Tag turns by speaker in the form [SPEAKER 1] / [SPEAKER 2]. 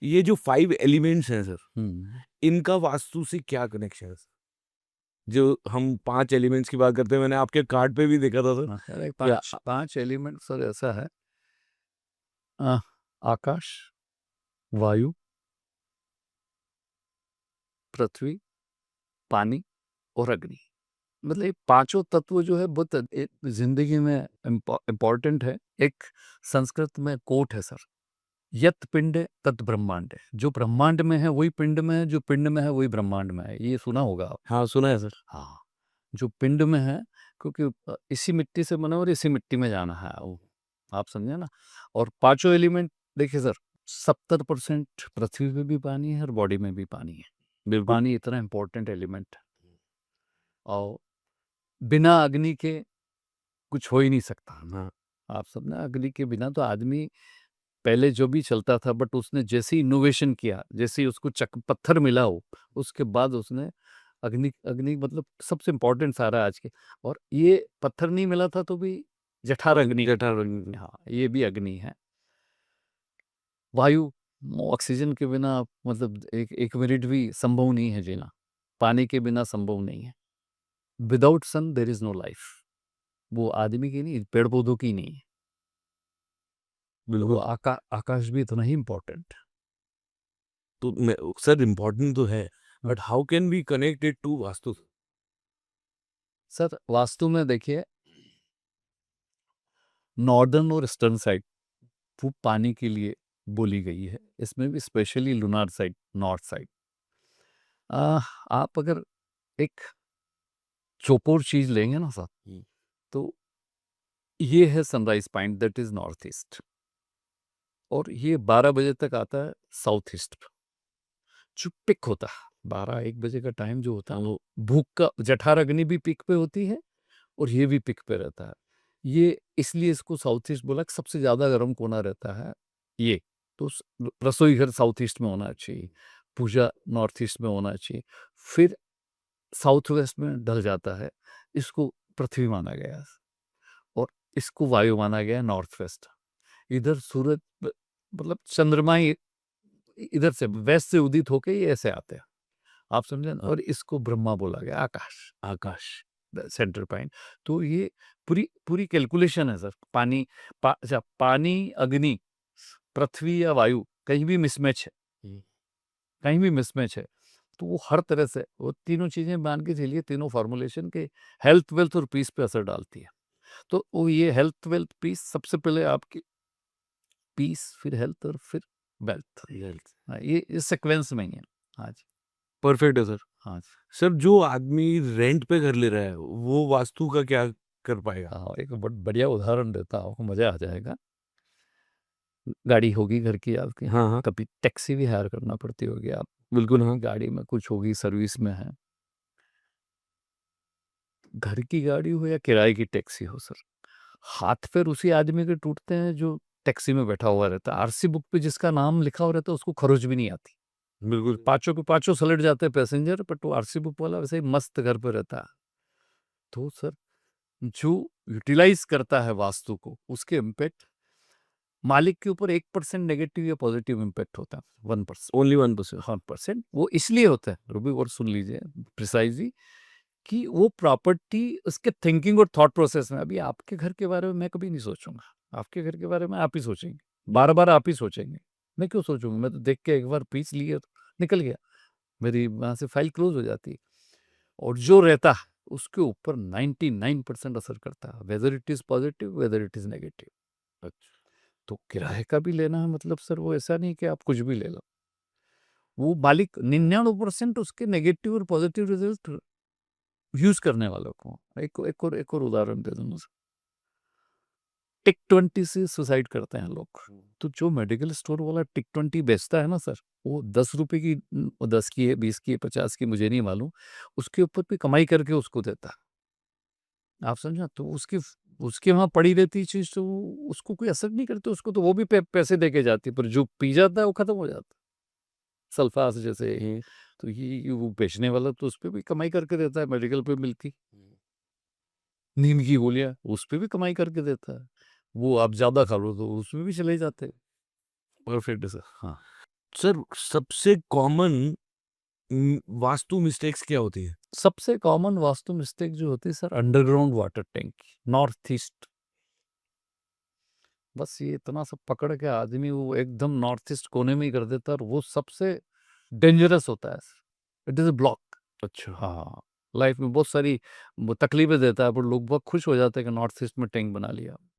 [SPEAKER 1] ये जो 5 एलिमेंट्स हैं सर,
[SPEAKER 2] हम्म,
[SPEAKER 1] इनका वास्तु से क्या कनेक्शन है सर? जो हम 5 एलिमेंट्स की बात करते हैं, मैंने आपके कार्ड पे भी देखा था सर।
[SPEAKER 2] हाँ, अरे
[SPEAKER 1] या
[SPEAKER 2] पांच एलिमेंट सर ऐसा है। आ, आकाश, वायु, पृथ्वी, पानी और अग्नि। मतलब ये पांचों तत्व जो है बहुत जिंदगी में इम्पोर्टेंट है। एक संस्कृत में कोट है सर, यत पिंड तत् ब्रह्मांड है। जो ब्रह्मांड में है वही पिंड में है, जो पिंड में है वही ब्रह्मांड में है। ये सुना होगा आप।
[SPEAKER 1] हाँ, सुना है सर।
[SPEAKER 2] हाँ, जो पिंड में है, क्योंकि इसी मिट्टी से बना और इसी मिट्टी में जाना है वो, आप समझे ना। और पांचों एलिमेंट देखिए सर, 70% पृथ्वी पे भी पानी है और बॉडी में भी पानी है।
[SPEAKER 1] बिल्कुल।
[SPEAKER 2] पानी इतना इम्पोर्टेंट एलिमेंट है। और बिना अग्नि के कुछ हो ही नहीं सकता।
[SPEAKER 1] हाँ,
[SPEAKER 2] आप सब ना, अग्नि के बिना तो आदमी पहले जो भी चलता था, बट उसने जैसे इनोवेशन किया, जैसे ही उसको पत्थर मिला हो, उसके बाद उसने अग्नि अग्नि मतलब सबसे इम्पोर्टेंट सारा आज के। और ये पत्थर नहीं मिला था तो भी जठार अग्नि,
[SPEAKER 1] जठार।
[SPEAKER 2] हाँ ये भी अग्नि है। वायु, ऑक्सीजन के बिना मतलब एक मिनट भी संभव नहीं है जीना। पानी के बिना संभव नहीं है। Without sun there is no life. वो आदमी की नहीं, पेड़ पौधों की नहीं है। तो वो
[SPEAKER 1] बिल्कुल।
[SPEAKER 2] आकाश भी इतना ही इम्पोर्टेंट।
[SPEAKER 1] तो मैं सर, इम्पोर्टेंट तो है,
[SPEAKER 2] हाँ।
[SPEAKER 1] But how can we connect it to Vastu?
[SPEAKER 2] Sir वास्तु में देखिए, नॉर्दर्न और ईस्टर्न साइड वो पानी के लिए बोली गई है। इसमें भी specially lunar side, north side. आप अगर एक चौकोर चीज लेंगे ना सर, तो ये है sunrise point, that is north east. और ये 12 बजे तक आता है साउथ ईस्ट। जो पिक होता है 12-1 बजे का टाइम जो होता है, वो भूख का, जठार अग्नि भी पिक पे होती है और ये भी पिक पे रहता है। ये इसलिए इसको साउथ ईस्ट बोला कि सबसे ज्यादा गर्म कोना रहता है ये। तो रसोई घर साउथ ईस्ट में होना चाहिए, पूजा नॉर्थ ईस्ट में होना चाहिए। फिर साउथ वेस्ट में ढल जाता है। इसको पृथ्वी माना गया और इसको वायु माना गया नॉर्थ वेस्ट। इधर सूरज मतलब चंद्रमा ही इधर से वेस्ट से उदित होके ये ऐसे आते हैं, आप समझे ना? और इसको ब्रह्मा बोला गया, आकाश,
[SPEAKER 1] आकाश।
[SPEAKER 2] Centre point. तो ये पूरी पूरी कैलकुलेशन है सर। पानी, अच्छा, पानी, अग्नि, पृथ्वी या वायु कहीं भी मिसमैच है, कहीं भी मिसमैच है, तो वो हर तरह से वो तीनों चीजें मान के चलिए, तीनों फॉर्मुलेशन के हेल्थ, वेल्थ और पीस पे असर डालती है। तो वो ये हेल्थ, वेल्थ, पीस, सबसे पहले आपकी पीस, फिर हेल्थ और फिर वेल्थ। हाँ, ये इस सीक्वेंस में ही है। हाँ जी।
[SPEAKER 1] परफेक्ट है सर।
[SPEAKER 2] हाँ जी।
[SPEAKER 1] सर, जो आदमी रेंट पे घर ले रहा है, वो वास्तु का क्या कर पाएगा?
[SPEAKER 2] हाँ, एक बढ़िया उदाहरण देता हूँ, आपको मजा आ जाएगा। गाड़ी होगी घर की आपकी,
[SPEAKER 1] हाँ, हाँ।
[SPEAKER 2] कभी टैक्सी भी हायर करना पड़ती होगी आप,
[SPEAKER 1] बिल्कुल, हाँ।
[SPEAKER 2] गाड़ी में कुछ होगी, सर्विस में है। घर की गाड़ी हो या किराए की टैक्सी हो सर, हाथ पैर उसी आदमी के टूटते हैं जो टैक्सी में बैठा हुआ रहता है। आरसी बुक पे जिसका नाम लिखा हुआ रहता है उसको खरोच भी नहीं आती।
[SPEAKER 1] बिल्कुल।
[SPEAKER 2] पांचों के पांचों सलट जाते हैं पैसेंजर, बट वो आरसी बुक वाला वैसे ही मस्त घर पे रहता है। तो सर, जो यूटिलाइज करता है वास्तु को, उसके इम्पैक्ट मालिक के ऊपर 1% नेगेटिव या पॉजिटिव इम्पैक्ट होता है, 1%।
[SPEAKER 1] ओनली 1%।
[SPEAKER 2] 1%। वो इसलिए होता है, रूबी और सुन लीजिए प्रिसाइजली, कि वो प्रॉपर्टी उसके थिंकिंग और थॉट प्रोसेस में। अभी आपके घर के बारे में मैं कभी नहीं सोचूंगा, आपके घर के बारे में आप ही सोचेंगे, बार बार आप ही सोचेंगे। मैं क्यों सोचूंगा? मैं तो देख के एक बार पीस लिए तो निकल गया, मेरी वहां से फाइल क्लोज हो जाती है। और जो रहता है उसके ऊपर 99% असर करता है, whether it is positive, whether it is negative.
[SPEAKER 1] अच्छा।
[SPEAKER 2] तो किराए का भी लेना है मतलब सर, वो ऐसा नहीं कि आप कुछ भी ले लो। वो मालिक 99% उसके नेगेटिव और पॉजिटिव रिजल्ट यूज करने वालों को। एक और उदाहरण दे दूंगा सर। टिक 20 से सुसाइड करते हैं लोग। तो जो मेडिकल स्टोर वाला टिक 20 बेचता है ना सर, वो 10 रुपए की, 10 की है, 20 की है, 50 की, मुझे नहीं मालूम, उसके ऊपर भी कमाई करके उसको देता है। आप समझा? तो उसकी उसके वहां पड़ी रहती चीज तो उसको कोई असर नहीं करती, उसको तो वो भी पैसे दे के जाती है, पर जो पी जाता है वो खत्म हो जाता है, सल्फास जैसे। तो ये वो बेचने वाला तो उस पर भी कमाई करके देता है, मेडिकल पे मिलती नींद की गोलियां उस पर भी कमाई करके देता है। वो आप ज्यादा खा लो तो उसमें भी चले जाते हैं।
[SPEAKER 1] परफेक्ट है सर।
[SPEAKER 2] हाँ।
[SPEAKER 1] सर सबसे कॉमन वास्तु मिस्टेक्स क्या होती है?
[SPEAKER 2] सबसे कॉमन वास्तु मिस्टेक जो होती है sir, underground water tank, north east. बस ये इतना सब पकड़ के आदमी वो एकदम नॉर्थ ईस्ट कोने में ही कर देता है, और वो सबसे डेंजरस होता है sir. It is a block.
[SPEAKER 1] अच्छा।
[SPEAKER 2] हाँ, लाइफ में बहुत सारी वो तकलीफें देता है, पर लोग बहुत खुश हो जाते हैं कि नॉर्थ ईस्ट में टैंक बना लिया।